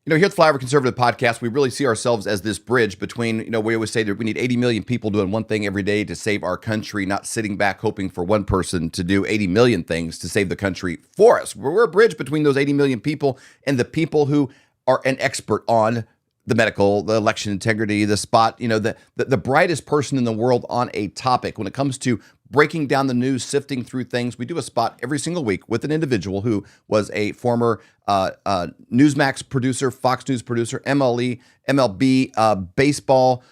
Here at the Flyover Conservative Podcast, we really see ourselves as this bridge between, we always say that we need 80 million people doing one thing every day to save our country, not sitting back hoping for one person to do 80 million things to save the country for us. We're a bridge between those 80 million people and the people who are an expert on the medical, the election integrity, the spot, the brightest person in the world on a topic. When it comes to breaking down the news, sifting through things, we do a spot every single week with an individual who was a former Newsmax producer, Fox News producer, MLB baseball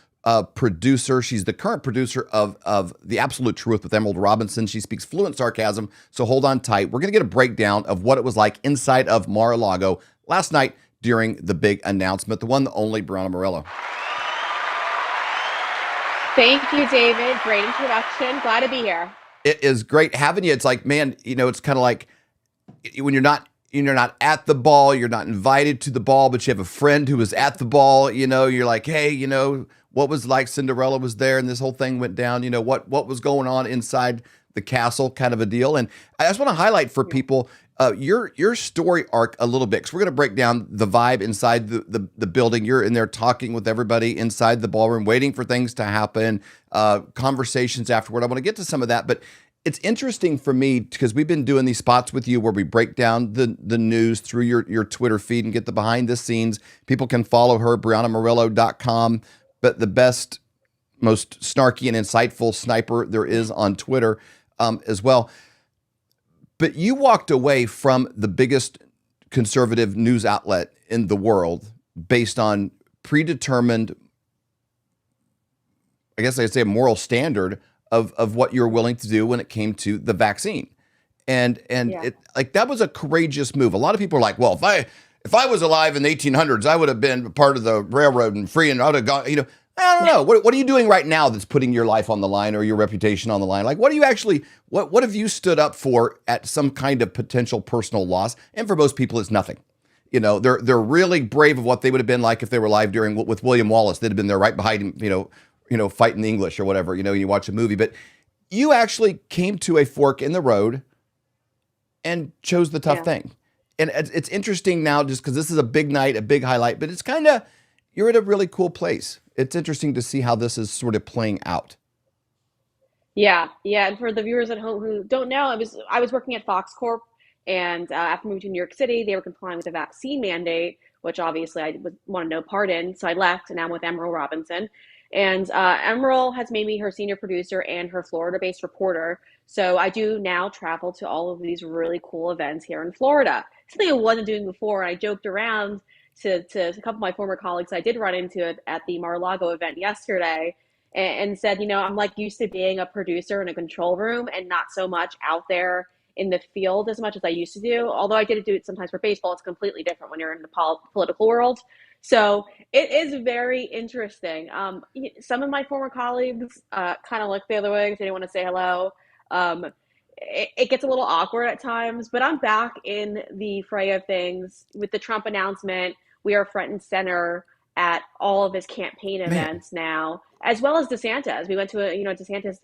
producer. She's the current producer of The Absolute Truth with Emerald Robinson. She speaks fluent sarcasm, so hold on tight. We're going to get a breakdown of what it was like inside of Mar-A-Lago last night during the big announcement, the one, the only Breanna Morello. Thank you, David. Great introduction. Glad to be here. It is great having you. It's like, man, it's kind of like when you're not at the ball, you're not invited to the ball, but you have a friend who was at the ball, you're like, hey, what was like Cinderella was there and this whole thing went down, what was going on inside the castle kind of a deal. And I just want to highlight for people your story arc a little bit, because we're going to break down the vibe inside the building. You're in there talking with everybody inside the ballroom, waiting for things to happen, conversations afterward. I want to get to some of that, but it's interesting for me because we've been doing these spots with you where we break down the news through your Twitter feed and get the behind the scenes. People can follow her, BreannaMorello.com, but the best, most snarky and insightful sniper there is on Twitter as well. But you walked away from the biggest conservative news outlet in the world based on predetermined, I guess I'd say, a moral standard of what you're willing to do when it came to the vaccine. And it, like, that was a courageous move. A lot of people are like, well, if I was alive in the 1800s, I would have been part of the railroad and free, and I would have gone, I don't know. What are you doing right now that's putting your life on the line or your reputation on the line? Like, what do you actually, what have you stood up for at some kind of potential personal loss? And for most people, it's nothing. They're really brave of what they would have been like if they were alive with William Wallace. They'd have been there right behind him, fighting the English or whatever, you watch a movie. But you actually came to a fork in the road and chose the tough thing. And it's interesting now just because this is a big night, a big highlight, but it's kind of, you're at a really cool place. It's interesting to see how this is sort of playing out. Yeah. And for the viewers at home who don't know, I was working at Fox Corp, and after moving to New York City, they were complying with the vaccine mandate, which obviously I wanted no part in. So I left, and now I'm with Emerald Robinson. And Emerald has made me her senior producer and her Florida-based reporter. So I do now travel to all of these really cool events here in Florida. Something I wasn't doing before. And I joked around to a couple of my former colleagues I did run into it at the Mar-A-Lago event yesterday, and said, I'm like used to being a producer in a control room and not so much out there in the field as much as I used to do. Although I did do it sometimes for baseball, it's completely different when you're in the political world. So it is very interesting. Some of my former colleagues kind of look the other way because they didn't want to say hello. It gets a little awkward at times, but I'm back in the fray of things with the Trump announcement. We are front and center at all of his campaign events now, as well as DeSantis. We went to DeSantis,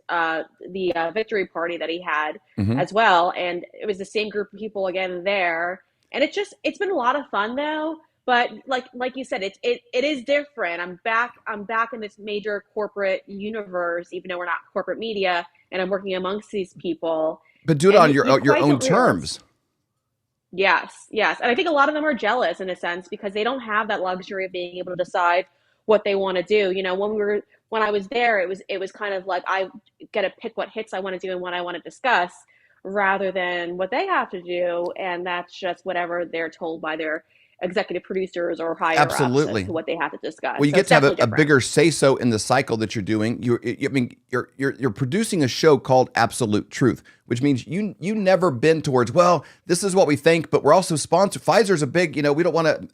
the victory party that he had as well. And it was the same group of people again there. And it's been a lot of fun though. But like you said, it is different. I'm back in this major corporate universe, even though we're not corporate media, and I'm working amongst these people. But do it on your own terms. Yes. And I think a lot of them are jealous in a sense because they don't have that luxury of being able to decide what they want to do. When I was there, it was kind of like I get to pick what hits I want to do and what I want to discuss, rather than what they have to do, and that's just whatever they're told by their executive producers or higher ups as to what they have to discuss. Well, you get to have a bigger say-so in the cycle that you're doing. You're producing a show called Absolute Truth, which means you never been towards, well, this is what we think, but we're also sponsored. Pfizer's a big, we don't want to,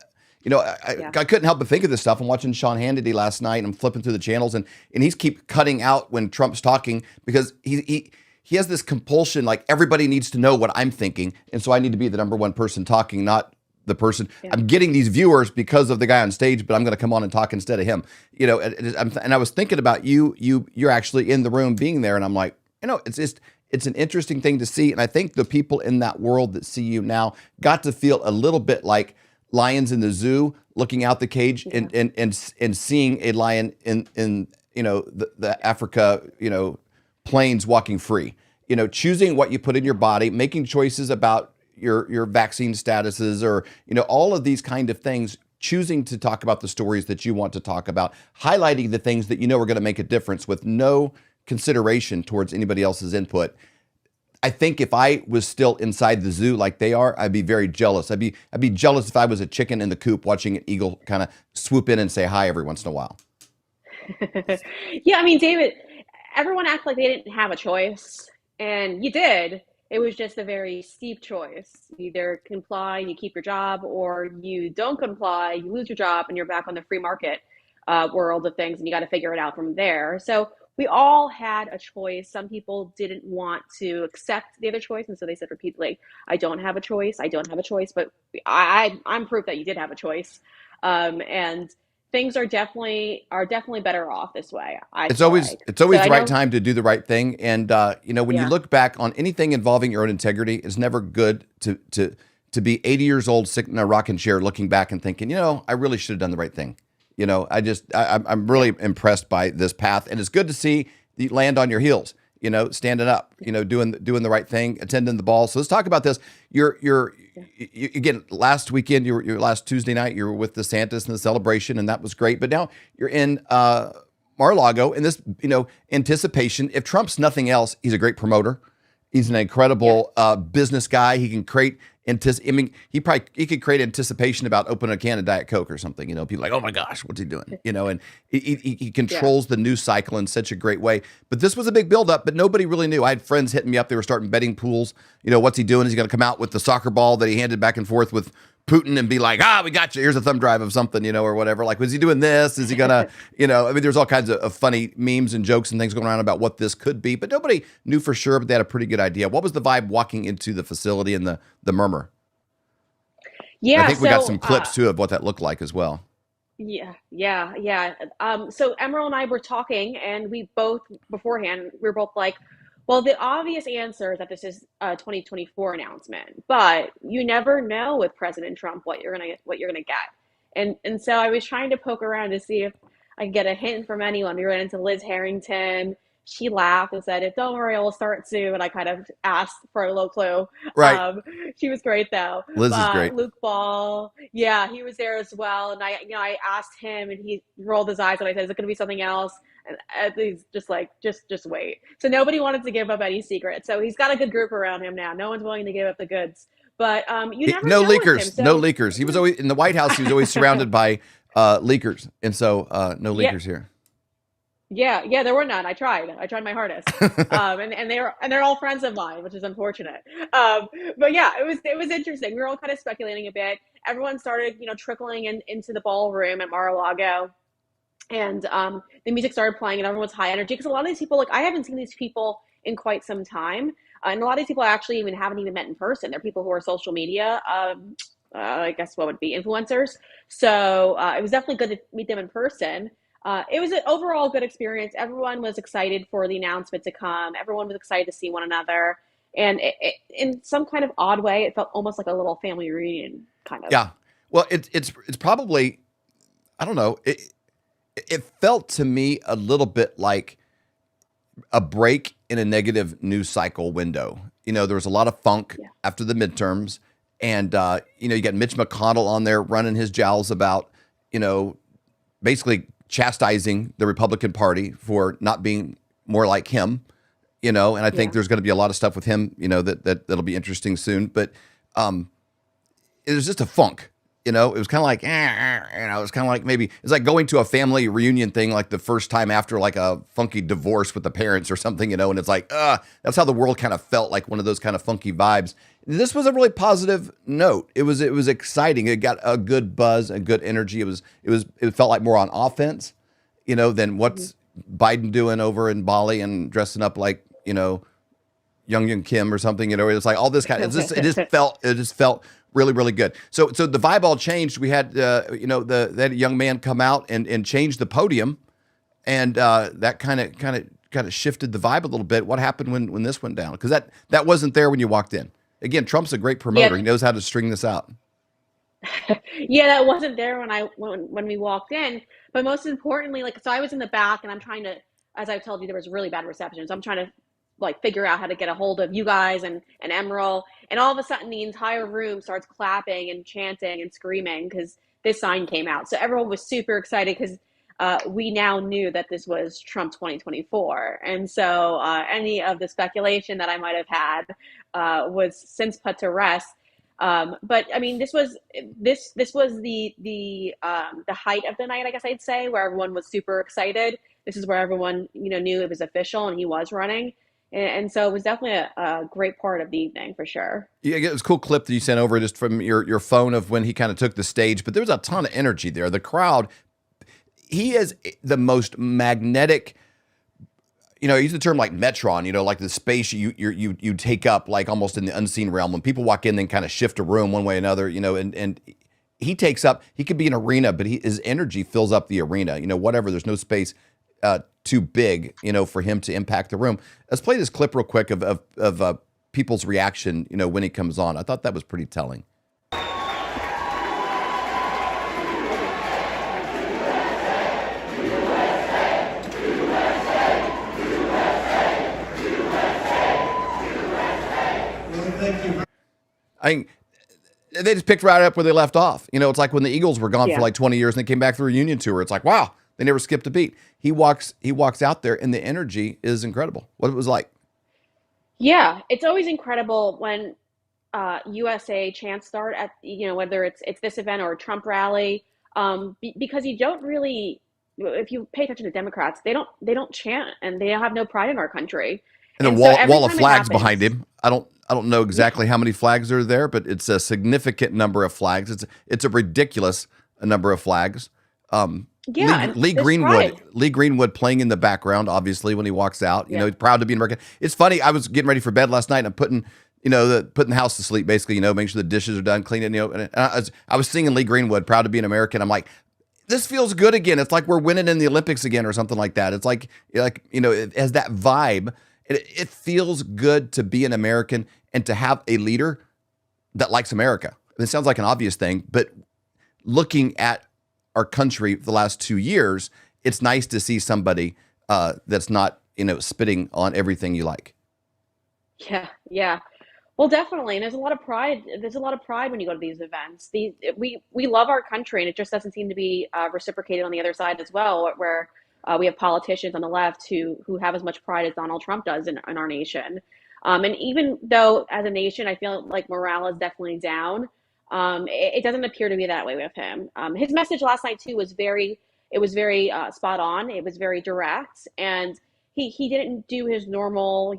I couldn't help but think of this stuff. I'm watching Sean Hannity last night, and I'm flipping through the channels, and he's keep cutting out when Trump's talking because he has this compulsion, like everybody needs to know what I'm thinking, and so I need to be the number one person talking, not the person. I'm getting these viewers because of the guy on stage, but I'm going to come on and talk instead of him. And I was thinking about you're actually in the room being there, and I'm like, it's an interesting thing to see. And I think the people in that world that see you now got to feel a little bit like lions in the zoo, looking out the cage Yeah. and seeing a lion in the Africa, plains walking free. Choosing what you put in your body, making choices about your vaccine statuses, or all of these kind of things. Choosing to talk about the stories that you want to talk about, highlighting the things that are going to make a difference with no consideration towards anybody else's input. I think if I was still inside the zoo like they are, I'd be very jealous. I'd be jealous if I was a chicken in the coop watching an eagle kind of swoop in and say hi every once in a while. Yeah, I mean, David, everyone acted like they didn't have a choice, and you did. It was just a very steep choice. You either comply, you keep your job, or you don't comply, you lose your job, and you're back on the free market world of things, and you got to figure it out from there. So we all had a choice. Some people didn't want to accept the other choice, and so they said repeatedly, "I don't have a choice. I don't have a choice." But I'm proof that you did have a choice, and things are definitely better off this way. I It's feel always like. it's So always I the right know, time to do the right thing. And when you yeah, look back on anything involving your own integrity, it's never good to be 80 years old, sitting in a rocking chair, looking back and thinking, I really should have done the right thing. I'm yeah, really impressed by this path, and it's good to see you land on your heels. Standing up, doing the right thing, attending the ball. So let's talk about this. yeah, Again, last weekend, your last Tuesday night, you were with DeSantis and the celebration, and that was great. But now you're in Mar-a-Lago, in this, anticipation. If Trump's nothing else, he's a great promoter. He's an yeah, incredible business guy. He can create he could create anticipation about opening a can of Diet Coke or something. People are like, oh my gosh, what's he doing? And he yeah. controls the news cycle in such a great way. But this was a big buildup, but nobody really knew. I had friends hitting me up. They were starting betting pools. What's he doing? Is he going to come out with the soccer ball that he handed back and forth with Putin and be like, we got you. Here's a thumb drive of something, or whatever. Like, was he doing this? Is he gonna, there's all kinds of funny memes and jokes and things going around about what this could be, but nobody knew for sure, but they had a pretty good idea. What was the vibe walking into the facility and the murmur? And I Yeah, think we got so some clips too of what that looked like as well. yeah, yeah, yeah. So Emerald and I were talking, and we both beforehand we were both like, well, the obvious answer is that this is a 2024 announcement, but you never know with President Trump what you're gonna get. And so I was trying to poke around to see if I could get a hint from anyone. We ran into Liz Harrington. She laughed and said, "Don't worry, we'll start soon." And I kind of asked for a little clue. Right. Um, she was great though. Liz is great. Luke Ball, yeah, he was there as well. And I asked him, and he rolled his eyes, and I said, "Is it going to be something else?" And he's just like, just wait. So nobody wanted to give up any secrets. So he's got a good group around him now. No one's willing to give up the goods. But you never No know with him. leakers, no So leakers. He was always in the White House. He was always surrounded by leakers. And so no yeah, leakers here. yeah, yeah. There were none. I tried my hardest. And they're all friends of mine, which is unfortunate. But yeah, it was interesting. We were all kind of speculating a bit. Everyone started, trickling into the ballroom at Mar-a-Lago, and the music started playing, and everyone was high energy because a lot of these people, like, I haven't seen these people in quite some time, and a lot of these people I actually even haven't even met in person. They're people who are social media, I guess what would be influencers. So it was definitely good to meet them in person. It was an overall good experience. Everyone was excited for the announcement to come. Everyone was excited to see one another, and in some kind of odd way, it felt almost like a little family reunion, kind of. Yeah. Well, it's probably, I don't know. It felt to me a little bit like a break in a negative news cycle window. There was a lot of funk Yeah, after the midterms, and you got Mitch McConnell on there running his jowls about, you know, basically chastising the Republican Party for not being more like him. And I think yeah, there's going to be a lot of stuff with him, that'll be interesting soon. But um, it was just a funk. It was kind of like, it was kind of like maybe it's like going to a family reunion thing, like the first time after like a funky divorce with the parents or something, and it's like, that's how the world kind of felt, like one of those kind of funky vibes. This was a really positive note. It was exciting. It got a good buzz, a good energy. It felt like more on offense, than mhm, what's Biden doing over in Bali and dressing up like, Young Kim or something, it's like all this kind of, it just felt really, really good. So the vibe all changed. We had, that young man come out and change the podium, and that kind of shifted the vibe a little bit. What happened when this went down? Because that wasn't there when you walked in. Again, Trump's a great promoter. yeah. He knows how to string this out. Yeah, that wasn't there when we walked in. But most importantly, like, so I was in the back and I'm trying to, as I told you, there was really bad reception. So I'm trying to like figure out how to get a hold of you guys and Emerald. And all of a sudden the entire room starts clapping and chanting and screaming because this sign came out. So everyone was super excited because we now knew that this was Trump 2024. And so any of the speculation that I might have had was since put to rest. But I mean, this was the height of the night, I guess I'd say, where everyone was super excited. This is where everyone knew it was official and he was running, and so it was definitely a great part of the evening for sure. Yeah, it was a cool clip that you sent over just from your phone of when he kind of took the stage, but there was a ton of energy there. The crowd, he is the most magnetic. I use the term like Metron, like the space you take up, like almost in the unseen realm. When people walk in, then kind of shift a room one way or another, and he takes up. He could be an arena, but his energy fills up the arena. Whatever. There's no space too big, for him to impact the room. Let's play this clip real quick of people's reaction, when he comes on. I thought that was pretty telling. I they just picked right up where they left off. It's like when the Eagles were gone for like 20 years and they came back for a reunion tour. It's like, wow, they never skipped a beat. He walks out there and the energy is incredible. What it was like. Yeah, it's always incredible when USA chants start at whether it's this event or a Trump rally, because you don't really, if you pay attention to Democrats, they don't chant and they have no pride in our country, And the and so every wall of time it flags behind happens, him. I don't know yeah, exactly how many flags are there, but it's a significant number of flags. It's a ridiculous number of flags. yeah, and there's pride. Lee Greenwood playing in the background, obviously when he walks out. Yeah, He's proud to be an American. It's funny. I was getting ready for bed last night and I'm putting putting the house to sleep, basically. Making sure the dishes are done, cleaning. And I was singing Lee Greenwood, proud to be an American. I'm like, this feels good again. It's like we're winning in the Olympics again or something like that. It's like it has that vibe. It feels good to be an American and to have a leader that likes America. It sounds like an obvious thing, but looking at our country for the last 2 years, it's nice to see somebody that's not spitting on everything you like. yeah, yeah. Well, definitely, and there's a lot of pride. There's a lot of pride when you go to these events. We love our country, and it just doesn't seem to be reciprocated on the other side as well, where we have politicians on the left who have as much pride as Donald Trump does in our nation. And even though as a nation, I feel like morale is definitely down, it doesn't appear to be that way with him. His message last night too was very spot on. It was very direct, and he didn't do his normal,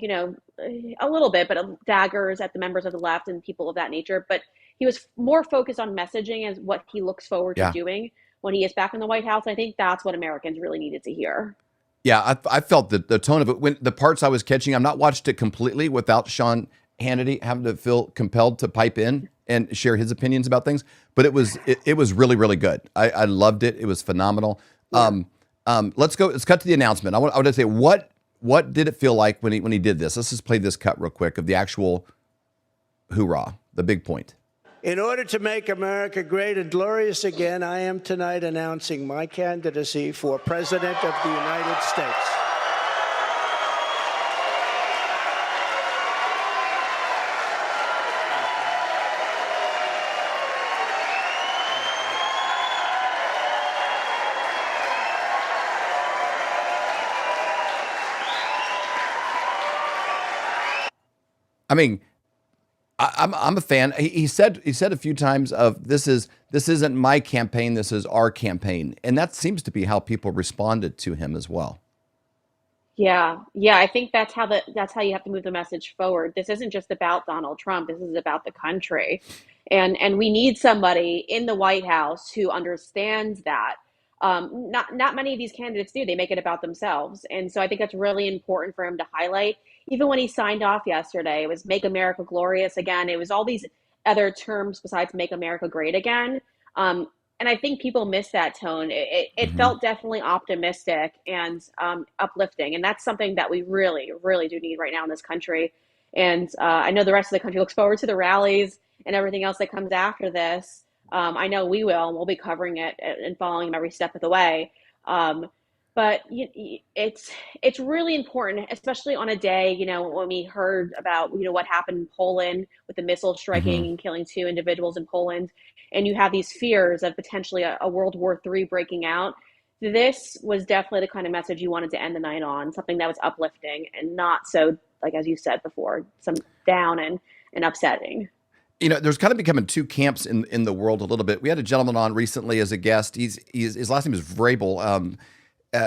a little bit, but daggers at the members of the left and people of that nature. But he was more focused on messaging and what he looks forward to Yeah. doing when he is back in the White House. I think that's what Americans really needed to hear. Yeah, I felt the tone of it when the parts I was catching. I'm not watched it completely without Sean Hannity having to feel compelled to pipe in and share his opinions about things. But it was really really good. I loved it. It was phenomenal. Yeah. Let's go. Let's cut to the announcement. I want to say what did it feel like when he did this? Let's just play this cut real quick of the actual hoorah, the big point. In order to make America great and glorious again, I am tonight announcing my candidacy for President of the United States. I mean, I'm a fan. He said a few times of this isn't my campaign, this is our campaign, and that seems to be how people responded to him as well. Yeah, yeah, I think that's how you have to move the message forward. This isn't just about Donald Trump. This is about the country. And we need somebody in the White House who understands that. Not many of these candidates do. They make it about themselves. And so I think that's really important for him to highlight. Even when he signed off yesterday, it was make America glorious again. It was all these other terms besides make America great again. Um, and I think people miss that tone. It Hmm. felt definitely optimistic and uplifting, and that's something that we really, really do need right now in this country. And I know the rest of the country looks forward to the rallies and everything else that comes after this. I know we will, and we'll be covering it and following him every step of the way. Um, but it's really important, especially on a day, when we heard about, what happened in Poland with the missile Hmm. striking and killing 2 individuals in Poland, and you have these fears of potentially a World War III breaking out. This was definitely the kind of message you wanted to end the night on, something that was uplifting and not so, like as you said before, some down and upsetting. There's kind of becoming two camps in the world a little bit. We had a gentleman on recently as a guest. He's his last name is Vrabel.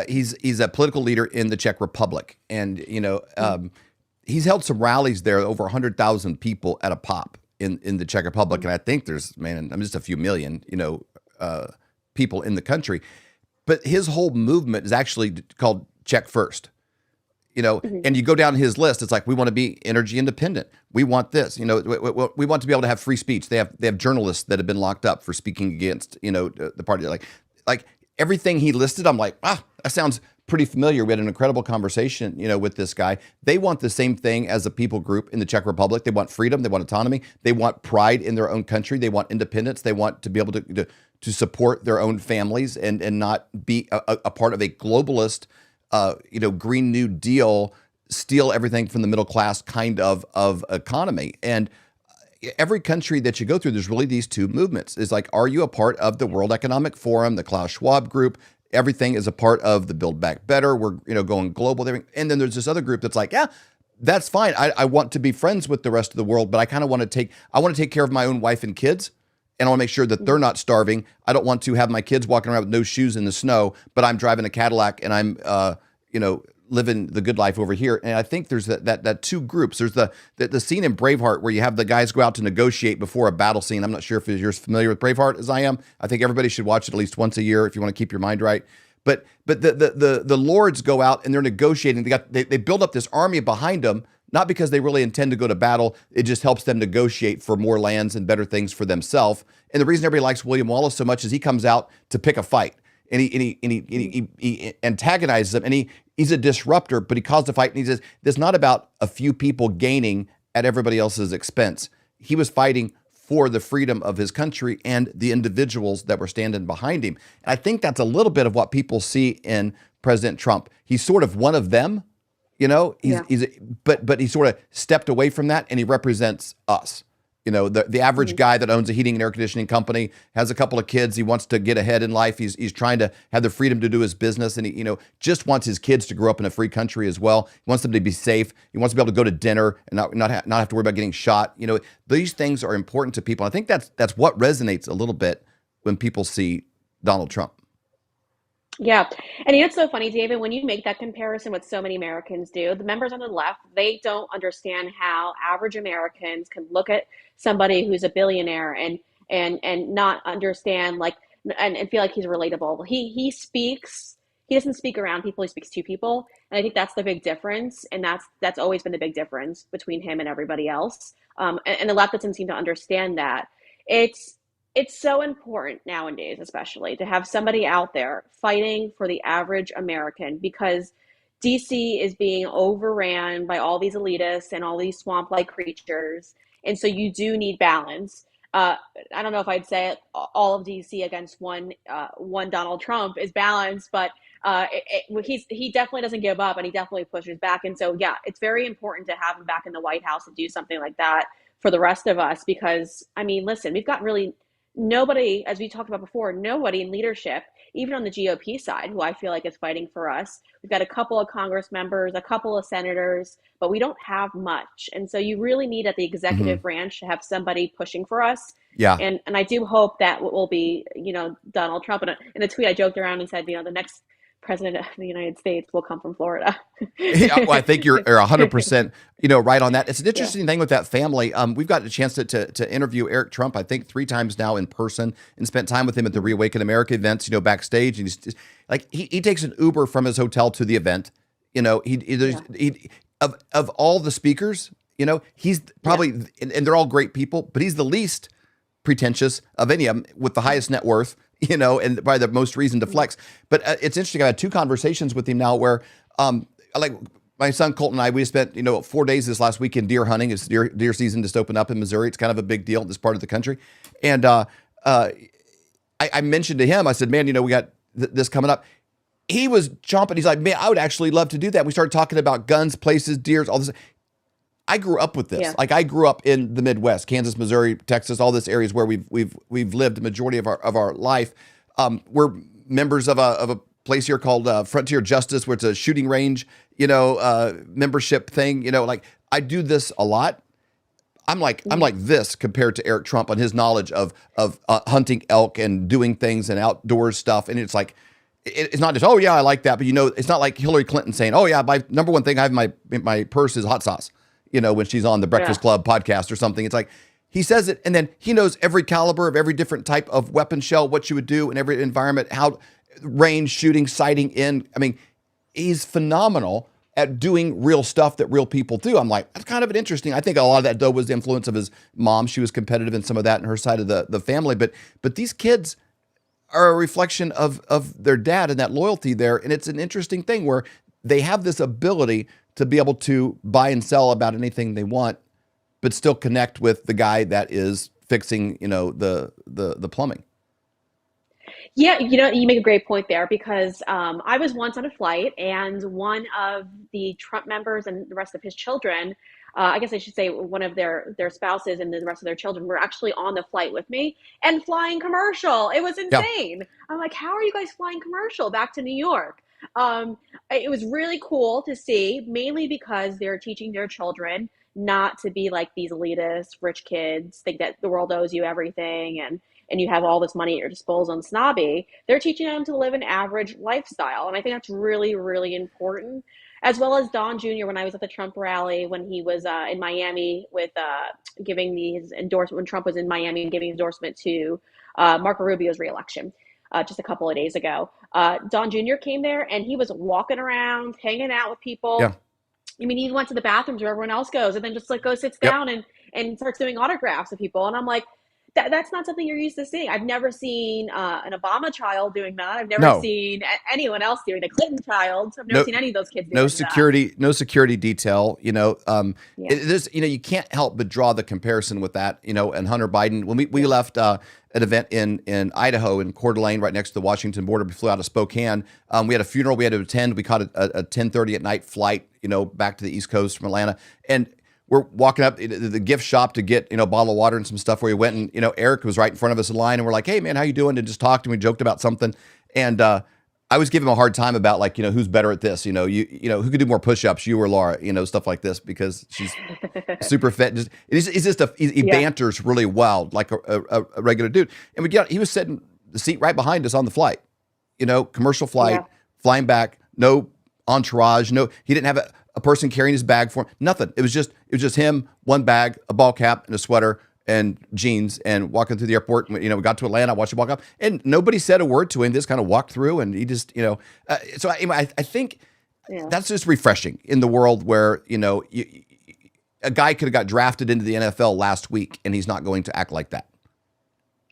He's a political leader in the Czech Republic, and he's held some rallies there, over 100,000 people at a pop in the Czech Republic, and I think there's I'm just a few million people in the country, but his whole movement is actually called Czech First. And you go down his list. It's like, we want to be energy independent. We want this. We want to be able to have free speech. They have journalists that have been locked up for speaking against the party. Like everything he listed, I'm like, that sounds pretty familiar. We had an incredible conversation, with this guy. They want the same thing as a people group in the Czech Republic. They want freedom. They want autonomy. They want pride in their own country. They want independence. They want to be able to support their own families and not be a part of a globalist, Green New Deal, steal everything from the middle class kind of economy. And every country that you go through, there's really these two movements. It's like, are you a part of the World Economic Forum, the Klaus Schwab group? Everything is a part of the Build Back Better. We're, going global. And then there's this other group that's like, yeah, that's fine. I want to be friends with the rest of the world, but I kind of want to take care of my own wife and kids. And I want to make sure that they're not starving. I don't want to have my kids walking around with no shoes in the snow, but I'm driving a Cadillac and I'm, living the good life over here. And I think there's that two groups. There's the scene in Braveheart where you have the guys go out to negotiate before a battle scene. I'm not sure if you're as familiar with Braveheart as I am. I think everybody should watch it at least once a year if you want to keep your mind right. But the lords go out and they're negotiating. They build up this army behind them, not because they really intend to go to battle. It just helps them negotiate for more lands and better things for themselves. And the reason everybody likes William Wallace so much is he comes out to pick a fight. And he antagonizes them, and he's a disruptor, but he caused a fight. And he says, "It's not about a few people gaining at everybody else's expense." He was fighting for the freedom of his country and the individuals that were standing behind him. And I think that's a little bit of what people see in President Trump. He's sort of one of them, but he sort of stepped away from that, and he represents us. The average guy that owns a heating and air conditioning company, has a couple of kids. He wants to get ahead in life. He's trying to have the freedom to do his business, and he just wants his kids to grow up in a free country as well. He wants them to be safe. He wants to be able to go to dinner and not have to worry about getting shot. These things are important to people. I think that's what resonates a little bit when people see Donald Trump. Yeah. And it's so funny, David, when you make that comparison, what so many Americans do, the members on the left, they don't understand how average Americans can look at somebody who's a billionaire and not understand and feel like he's relatable. He speaks, he doesn't speak around people, he speaks to people. And I think that's the big difference. And that's always been the big difference between him and everybody else. And the left doesn't seem to understand that. It's so important nowadays, especially, to have somebody out there fighting for the average American, because DC is being overran by all these elitists and all these swamp-like creatures. And so you do need balance. I don't know if I'd say all of DC against one Donald Trump is balanced, but he definitely doesn't give up, and he definitely pushes back. And so, yeah, it's very important to have him back in the White House and do something like that for the rest of us, because, I mean, listen, we've got really nobody, as we talked about before, nobody in leadership, even on the GOP side, who I feel like is fighting for us. We've got a couple of Congress members, a couple of senators, but we don't have much. And so you really need at the executive branch to have somebody pushing for us. Yeah. And I do hope that will be, Donald Trump. And in a tweet, I joked around and said, the next president of the United States will come from Florida. Yeah, well, I think you're 100%, right on that. It's an interesting thing with that family. We've got a chance to interview Eric Trump, I think 3 times now in person, and spent time with him at the ReAwaken America events, backstage. And he's just, like, he takes an Uber from his hotel to the event. Of all the speakers, he's probably, and they're all great people, but he's the least pretentious of any of them, with the highest net worth, and probably the most reason to flex. But it's interesting. I had 2 conversations with him now where, like, my son Colton and I, we spent 4 days this last week in deer hunting. It's deer season just opened up in Missouri. It's kind of a big deal in this part of the country, and I mentioned to him, I said, man, we got this coming up. He was chomping. He's like, man, I would actually love to do that. We started talking about guns, places, deers, all this. I grew up with this. Yeah. Like I grew up in the Midwest, Kansas, Missouri, Texas, all this areas where we've lived the majority of our life. We're members of a place here called Frontier Justice, where it's a shooting range, membership thing. Like I do this a lot. I'm like this compared to Eric Trump on his knowledge of hunting elk and doing things and outdoors stuff. And it's like, it's not just, oh yeah, I like that. But it's not like Hillary Clinton saying, oh yeah, my number one thing I have in my purse is hot sauce. When she's on the Breakfast Club podcast or something. It's like he says it, and then he knows every caliber of every different type of weapon shell, what you would do in every environment, how range, shooting, sighting in. I mean, he's phenomenal at doing real stuff that real people do. I'm like, that's kind of an interesting. I think a lot of that, though, was the influence of his mom. She was competitive in some of that in her side of the family. But these kids are a reflection of their dad and that loyalty there. And it's an interesting thing where they have this ability to be able to buy and sell about anything they want, but still connect with the guy that is fixing, the plumbing. Yeah, you make a great point there because I was once on a flight and one of the Trump members and the rest of his children, I guess I should say one of their spouses and the rest of their children were actually on the flight with me and flying commercial. It was insane. Yeah. I'm like, how are you guys flying commercial back to New York? It was really cool to see, mainly because they're teaching their children not to be like these elitist rich kids, think that the world owes you everything and you have all this money at your disposal and snobby. They're teaching them to live an average lifestyle. And I think that's really, really important. As well as Don Jr., when I was at the Trump rally, when he was in Miami with giving his endorsement, when Trump was in Miami and giving endorsement to Marco Rubio's reelection. Just a couple of days ago. Don Jr. came there and he was walking around, hanging out with people. Yeah. I mean, he went to the bathrooms where everyone else goes and then just sits down and starts doing autographs with people. And I'm like, that's not something you're used to seeing. I've never seen an Obama child doing that. I've never seen anyone else doing the Clinton child. I've never seen any of those kids doing that. No security detail. You can't help but draw the comparison with that. And Hunter Biden. When we left an event in Idaho in Coeur d'Alene, right next to the Washington border, we flew out of Spokane. We had a funeral we had to attend. We caught a 10:30 at night flight. Back to the East Coast from Atlanta, and we're walking up the gift shop to get, a bottle of water and some stuff where we went and, Eric was right in front of us in line and we're like, hey man, how you doing? And just talked and we joked about something. And, I was giving him a hard time about who's better at this, who could do more push-ups, you or Laura, stuff like this because she's super fit. He banters really well, like a regular dude. And he was sitting the seat right behind us on the flight, commercial flight, flying back, no entourage, he didn't have a person carrying his bag for him, nothing. It was just him, one bag, a ball cap, and a sweater and jeans, and walking through the airport. We got to Atlanta, I watched him walk up, and nobody said a word to him. Just kind of walked through, and he just, so I think that's just refreshing in the world where a guy could have got drafted into the NFL last week, and he's not going to act like that.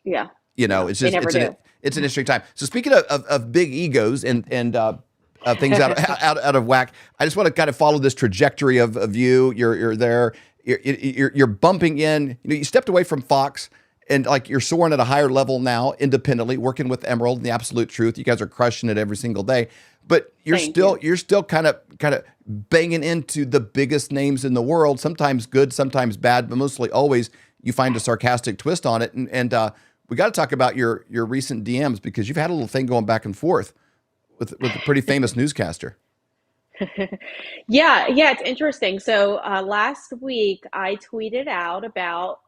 Yeah, it's just it's an interesting time. So speaking of big egos and things out of whack, I just want to kind of follow this trajectory of you. You're there. You're bumping in. You stepped away from Fox, and like you're soaring at a higher level now, independently, working with Emerald and the Absolute Truth. You guys are crushing it every single day. But you're still kind of banging into the biggest names in the world. Sometimes good, sometimes bad, but mostly always you find a sarcastic twist on it. And we got to talk about your recent DMs because you've had a little thing going back and forth with a pretty famous newscaster. Yeah, it's interesting. So last week I tweeted out about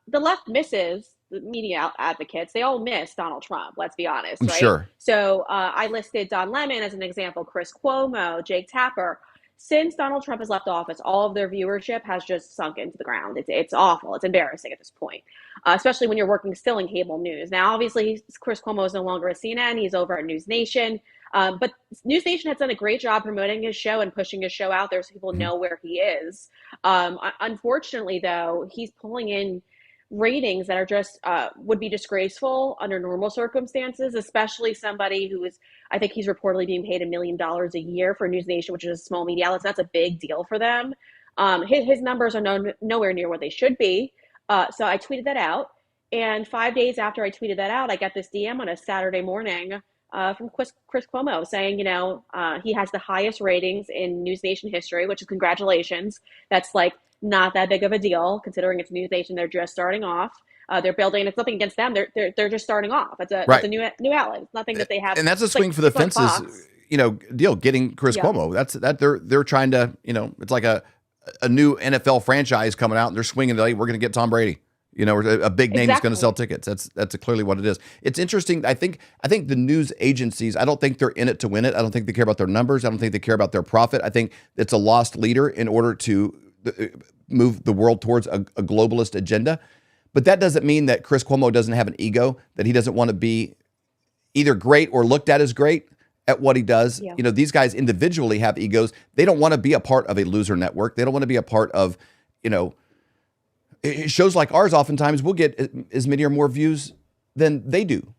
the left misses the media advocates. They all miss Donald Trump, let's be honest, right? Sure. So I listed Don Lemon as an example, Chris Cuomo, Jake Tapper. Since Donald Trump has left office, all of their viewership has just sunk into the ground. It's awful. It's embarrassing at this point, especially when you're working still in cable news. Now, obviously, Chris Cuomo is no longer at CNN. He's over at News Nation. But News Nation has done a great job promoting his show and pushing his show out there so people know where he is. Unfortunately, though, he's pulling in ratings that are just would be disgraceful under normal circumstances, especially somebody who is, I think he's reportedly being paid $1 million a year for News Nation, which is a small media outlet. So that's a big deal for them. His numbers are nowhere near what they should be. So I tweeted that out. And 5 days after I tweeted that out, I got this DM on a Saturday morning from Chris Cuomo saying, he has the highest ratings in News Nation history, which is congratulations. That's like not that big of a deal considering it's News Nation. They're just starting off. They're building. It's nothing against them. They're just starting off. It's a Right. new outlet. It's nothing that they have. And that's a It's swing like, for the it's like fences, Fox. deal getting Chris Yeah. Cuomo. That they're trying to, it's like a new NFL franchise coming out and they're swinging like, we're going to get Tom Brady. Or a big name that's going to sell tickets. That's clearly what it is. It's interesting. I think the news agencies, I don't think they're in it to win it. I don't think they care about their numbers. I don't think they care about their profit. I think it's a lost leader in order to move the world towards a globalist agenda. But that doesn't mean that Chris Cuomo doesn't have an ego, that he doesn't want to be either great or looked at as great at what he does. Yeah. These guys individually have egos. They don't want to be a part of a loser network. They don't want to be a part of, shows like ours. Oftentimes we'll get as many or more views than they do.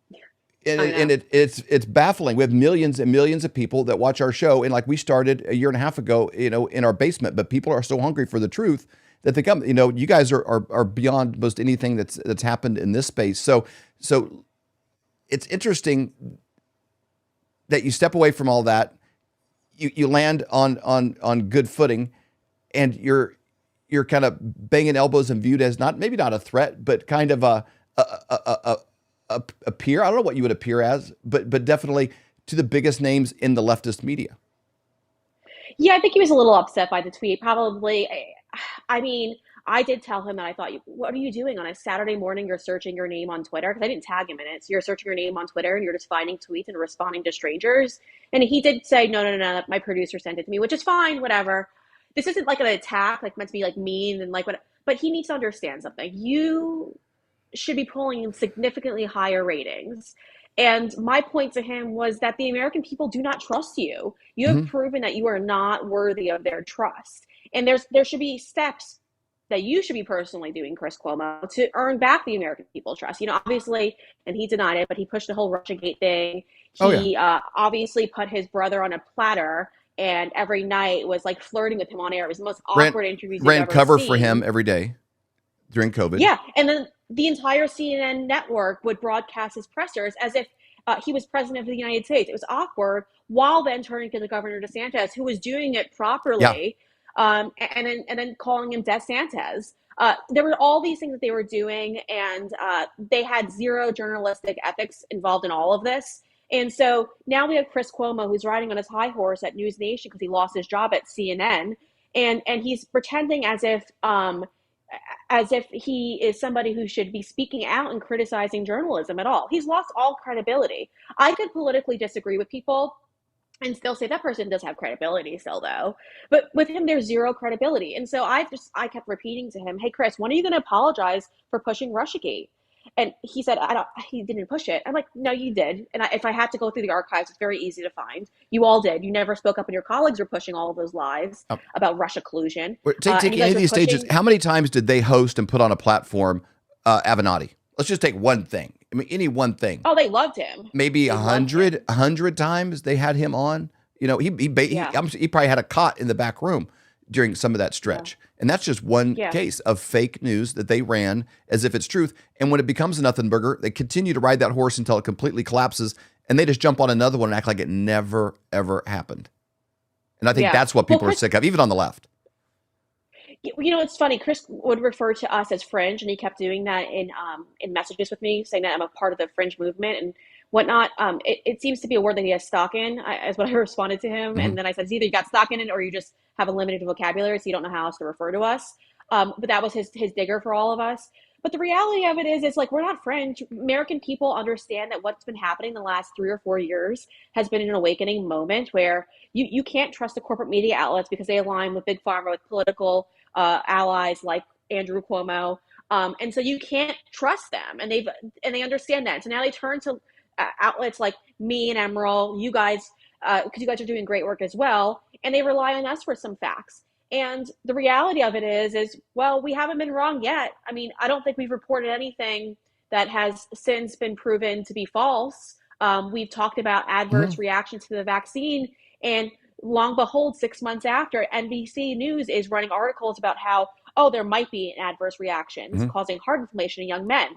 And it's baffling. We have millions and millions of people that watch our show. And like we started a year and a half ago, in our basement, but people are so hungry for the truth that they come. You guys are beyond most anything that's happened in this space. So it's interesting that you step away from all that, you land on good footing, and you're kind of banging elbows and viewed as maybe not a threat, but kind of a peer. I don't know what you would appear as, but definitely to the biggest names in the leftist media. Yeah, I think he was a little upset by the tweet. Probably. I mean, I did tell him that I thought, what are you doing on a Saturday morning? You're searching your name on Twitter, because I didn't tag him in it. So you're searching your name on Twitter and you're just finding tweets and responding to strangers. And he did say, no, my producer sent it to me, which is fine, whatever. This isn't like an attack, like meant to be like mean and like what. But he needs to understand something. You should be pulling significantly higher ratings. And my point to him was that the American people do not trust you. You have proven that you are not worthy of their trust. And there should be steps that you should be personally doing, Chris Cuomo, to earn back the American people's trust. Obviously, and he denied it, but he pushed the whole Russiagate thing. He obviously put his brother on a platter and every night was like flirting with him on air. It was the most awkward interviews you've ever cover seen. for him every day during COVID. Yeah, and then the entire CNN network would broadcast his pressers as if he was president of the United States. It was awkward, while then turning to the Governor DeSantis, who was doing it properly, and then calling him DeSantis. There were all these things that they were doing, and they had zero journalistic ethics involved in all of this. And so now we have Chris Cuomo, who's riding on his high horse at News Nation because he lost his job at CNN, and he's pretending as if he is somebody who should be speaking out and criticizing journalism at all. He's lost all credibility. I could politically disagree with people and still say that person does have credibility still, though. But with him, there's zero credibility. And so I kept repeating to him, hey, Chris, when are you going to apologize for pushing Russiagate? And he said, he didn't push it. I'm like, no, you did. And if I had to go through the archives, it's very easy to find. You all did. You never spoke up when your colleagues were pushing all of those lies about Russia collusion. Take any of these stages. How many times did they host and put on a platform Avenatti? Let's just take one thing. I mean, any one thing. Oh, they loved him. Maybe 100 times they had him on. He probably had a cot in the back room during some of that stretch. Yeah. And that's just one case of fake news that they ran as if it's truth. And when it becomes a nothing burger, they continue to ride that horse until it completely collapses, and they just jump on another one and act like it never, ever happened. And I think that's what people are sick of, even on the left. It's funny. Chris would refer to us as fringe, and he kept doing that in messages with me, saying that I'm a part of the fringe movement and whatnot. It seems to be a word that he has stock in, is what I responded to him. And then I said, it's either you got stock in it or you just have a limited vocabulary, so you don't know how else to refer to us. But that was his digger for all of us. But the reality of it is like, we're not fringe. American people understand that what's been happening the last 3 or 4 years has been an awakening moment where you can't trust the corporate media outlets because they align with Big Pharma, with political allies like Andrew Cuomo. And so you can't trust them. And they understand that. So now they turn to outlets like me and Emerald, you guys, because you guys are doing great work as well. And they rely on us for some facts. And the reality of it is, well, we haven't been wrong yet. I mean, I don't think we've reported anything that has since been proven to be false. We've talked about adverse reactions to the vaccine, and long behold, 6 months after, NBC News is running articles about how, there might be an adverse reaction causing heart inflammation in young men.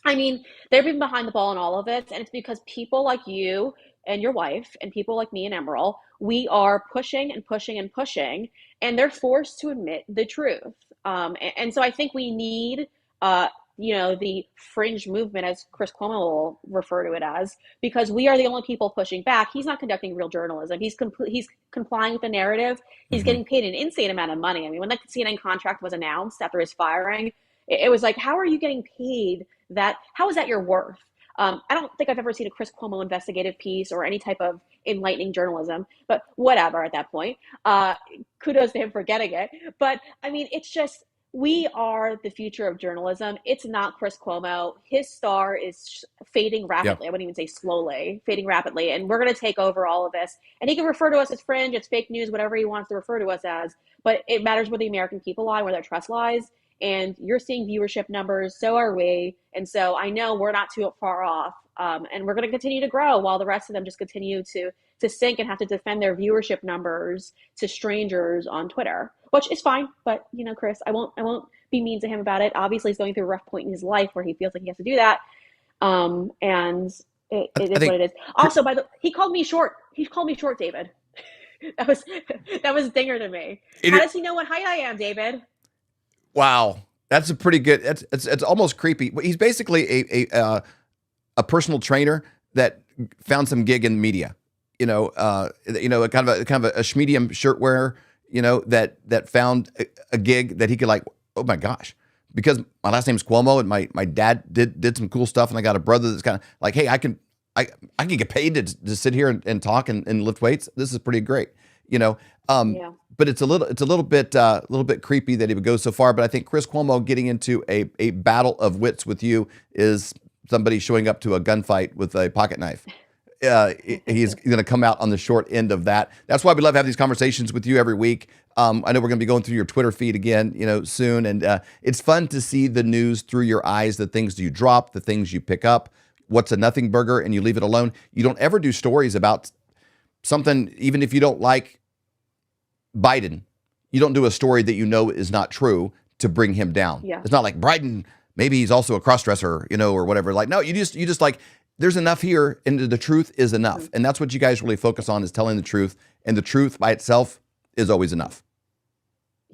I mean, they've been behind the ball in all of it, and it's because people like you and your wife and people like me and Emerald, we are pushing and pushing and pushing, and they're forced to admit the truth. And so I think we need, uh, the fringe movement, as Chris Cuomo will refer to it as, because we are the only people pushing back. He's not conducting real journalism. He's complying with the narrative. He's Hmm. getting paid an insane amount of money. I mean, when the CNN contract was announced after his firing, it was like, how are you getting paid that? How is that your worth? I don't think I've ever seen a Chris Cuomo investigative piece or any type of enlightening journalism, but whatever at that point. Kudos to him for getting it. But I mean, it's just, we are the future of journalism. It's not Chris Cuomo. His star is fading Yeah. rapidly. I wouldn't even say slowly, fading rapidly. And we're going to take over all of this. And he can refer to us as fringe, it's fake news, whatever he wants to refer to us as. But it matters where the American people lie, where their trust lies. And you're seeing viewership numbers, so are we. And so I know we're not too far off. And we're going to continue to grow while the rest of them just continue to sink and have to defend their viewership numbers to strangers on Twitter, which is fine. But Chris, I won't be mean to him about it. Obviously, he's going through a rough point in his life where he feels like he has to do that. And it I is what think it is. Also, he called me short. He called me short, David. That was that was dinger to me. How does he know what height I am, David? Wow, that's a pretty good. It's almost creepy. He's basically a personal trainer that found some gig in the media. A kind of a schmedium shirt wearer. That found a gig that he could, like. Oh my gosh, because my last name is Cuomo and my dad did some cool stuff, and I got a brother that's kind of like, hey, I can get paid to sit here and talk and lift weights. This is pretty great. Yeah. But it's a little bit creepy that he would go so far. But I think Chris Cuomo getting into a battle of wits with you is somebody showing up to a gunfight with a pocket knife. He's going to come out on the short end of that. That's why we love having these conversations with you every week. I know we're going to be going through your Twitter feed again, soon, and it's fun to see the news through your eyes. The things you drop, the things you pick up. What's a nothing burger, and you leave it alone. You don't ever do stories about something, even if you don't like Biden, you don't do a story that is not true to bring him down. Yeah. It's not like Biden, maybe he's also a cross-dresser, or whatever. Like, no, you just like, there's enough here, and the truth is enough. Mm-hmm. And that's what you guys really focus on, is telling the truth. And the truth by itself is always enough.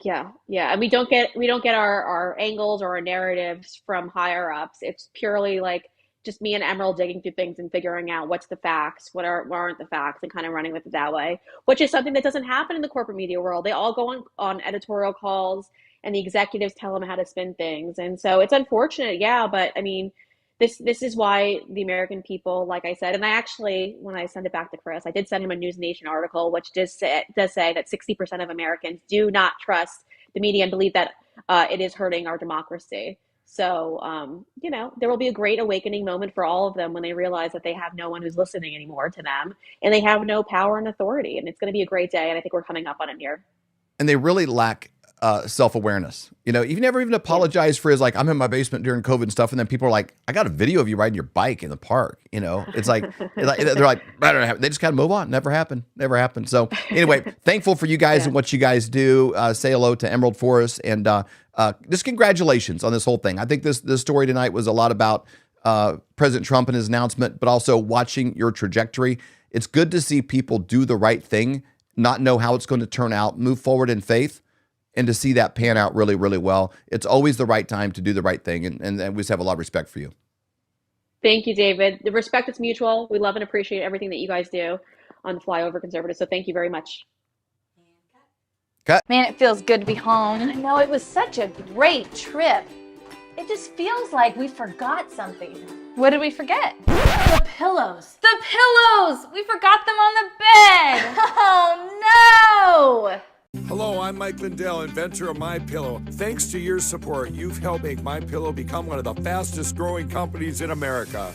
Yeah. And we don't get our angles or our narratives from higher ups. It's purely like just me and Emerald digging through things and figuring out what's the facts, what aren't the facts, and kind of running with it that way, which is something that doesn't happen in the corporate media world. They all go on editorial calls, and the executives tell them how to spin things. And so it's unfortunate, yeah, but I mean, this is why the American people, like I said, and I actually, when I sent it back to Chris, I did send him a News Nation article, which does say that 60% of Americans do not trust the media and believe that it is hurting our democracy. So, there will be a great awakening moment for all of them when they realize that they have no one who's listening anymore to them, and they have no power and authority. And it's going to be a great day. And I think we're coming up on it here. And they really lack self-awareness. You've never even apologized for his, like, I'm in my basement during COVID and stuff. And then people are like, I got a video of you riding your bike in the park. It's like, they're like, they just kind of move on. Never happened. So anyway, thankful for you guys and what you guys do. Say hello to Emerald for us. And just congratulations on this whole thing. I think this story tonight was a lot about President Trump and his announcement, but also watching your trajectory. It's good to see people do the right thing, not know how it's going to turn out, move forward in faith, and to see that pan out really, really well. It's always the right time to do the right thing, and we just have a lot of respect for you. Thank you, David. The respect is mutual. We love and appreciate everything that you guys do on the Flyover Conservative, so thank you very much. Cut. Man, it feels good to be home. I know, it was such a great trip. It just feels like we forgot something. What did we forget? The pillows. The pillows! We forgot them on the bed! Oh no! Hello, I'm Mike Lindell, inventor of MyPillow. Thanks to your support, you've helped make MyPillow become one of the fastest growing companies in America.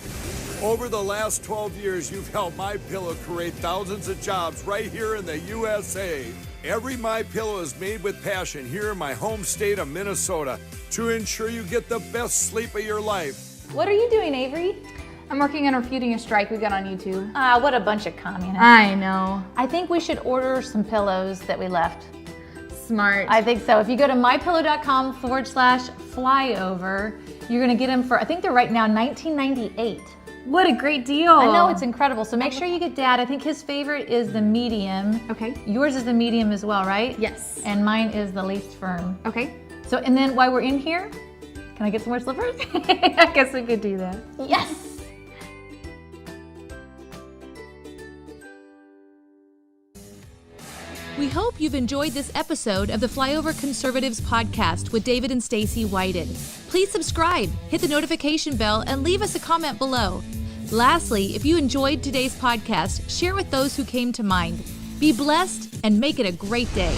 Over the last 12 years, you've helped MyPillow create thousands of jobs right here in the USA. Every MyPillow is made with passion here in my home state of Minnesota to ensure you get the best sleep of your life. What are you doing, Avery? I'm working on refuting a strike we got on YouTube. Ah, what a bunch of communists. I know. I think we should order some pillows that we left. Smart. I think so. If you go to mypillow.com/flyover, You're gonna get them for, I think they're right now $19.98. What a great deal. I know, it's incredible. So make sure you get Dad. I think his favorite is the medium. Okay. Yours is the medium as well, right? Yes. And mine is the lace firm. Okay. So, and then while we're in here, can I get some more slippers? I guess we could do that. Yes. We hope you've enjoyed this episode of the Flyover Conservatives podcast with David and Stacy Whited. Please subscribe, hit the notification bell, and leave us a comment below. Lastly, if you enjoyed today's podcast, share with those who came to mind. Be blessed and make it a great day.